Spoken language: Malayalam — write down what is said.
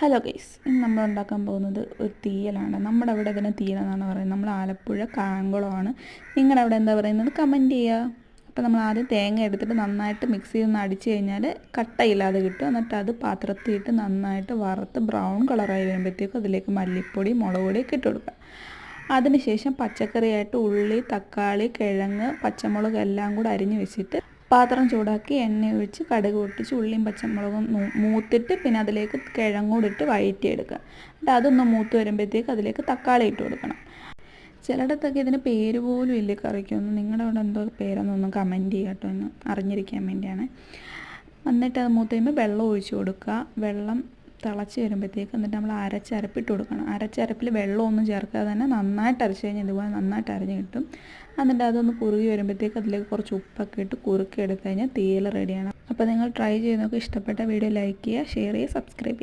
ഹലോ ഗൈസ്, ഇന്ന് നമ്മൾ ഉണ്ടാക്കാൻ പോകുന്നത് ഒരു തീയലാണ്. നമ്മുടെ അവിടെ ഇതിനെ തീയലെന്നാണ് പറയുന്നത്. നമ്മൾ ആലപ്പുഴ കായംകുളമാണ്. നിങ്ങളുടെ അവിടെ എന്താ പറയുന്നത് കമൻറ്റ് ചെയ്യുക. അപ്പോൾ നമ്മൾ ആദ്യം തേങ്ങ എടുത്തിട്ട് നന്നായിട്ട് മിക്സിയിൽ നിന്ന് അടിച്ച് കഴിഞ്ഞാൽ കട്ടയില്ലാതെ കിട്ടും. എന്നിട്ട് അത് പാത്രത്തിൽ ഇട്ട് നന്നായിട്ട് വറുത്ത് ബ്രൗൺ കളറായി വരുമ്പോഴത്തേക്കും അതിലേക്ക് മല്ലിപ്പൊടി, മുളക് പൊടിയൊക്കെ ഇട്ട് കൊടുക്കുക. അതിനുശേഷം പച്ചക്കറിയായിട്ട് ഉള്ളി, തക്കാളി, കിഴങ്ങ്, പച്ചമുളക് എല്ലാം കൂടെ അരിഞ്ഞ് വെച്ചിട്ട് പാത്രം ചൂടാക്കി എണ്ണ ഒഴിച്ച് കടുക് പൊട്ടിച്ച് ഉള്ളിയും പച്ചമുളകും മൂത്തിട്ട് പിന്നെ അതിലേക്ക് കിഴങ്ങൂടെ ഇട്ട് വഴറ്റിയെടുക്കുക. എന്നിട്ട് അതൊന്ന് മൂത്ത് വരുമ്പോഴത്തേക്ക് അതിലേക്ക് തക്കാളി ഇട്ട് കൊടുക്കണം. ചിലയിടത്തൊക്കെ ഇതിന് പേര് പോലും ഇല്ല കറിക്കൊന്നും. നിങ്ങളുടെ അവിടെ എന്തോ പേരെന്നൊന്നും കമൻറ്റ് ചെയ്യുക കേട്ടോ, എന്ന് അറിഞ്ഞിരിക്കാൻ വേണ്ടിയാണ്. എന്നിട്ട് അത് മൂത്ത് കഴിയുമ്പോൾ വെള്ളം ഒഴിച്ച് കൊടുക്കുക. വെള്ളം തിളച്ച് വരുമ്പോഴത്തേക്ക് എന്നിട്ട് നമ്മൾ അരച്ചരപ്പിട്ട് കൊടുക്കണം. അരച്ചരപ്പിൽ വെള്ളമൊന്നും ചേർക്കാതെ തന്നെ നന്നായിട്ട് അരച്ച് കഴിഞ്ഞാൽ ഇതുപോലെ നന്നായിട്ട് അരഞ്ഞ് കിട്ടും. എന്നിട്ട് അതൊന്ന് കുറുകി വരുമ്പോഴത്തേക്ക് അതിലേക്ക് കുറച്ച് ഉപ്പൊക്കെ ഇട്ട് കുറുക്കി എടുത്തു കഴിഞ്ഞാൽ തീയൽ റെഡിയാണ്. അപ്പോൾ നിങ്ങൾ ട്രൈ ചെയ്ത് നോക്കുക. ഇഷ്ടപ്പെട്ട വീഡിയോ ലൈക്ക് ചെയ്യുക, ഷെയർ ചെയ്യുക, സബ്സ്ക്രൈബ് ചെയ്യുക.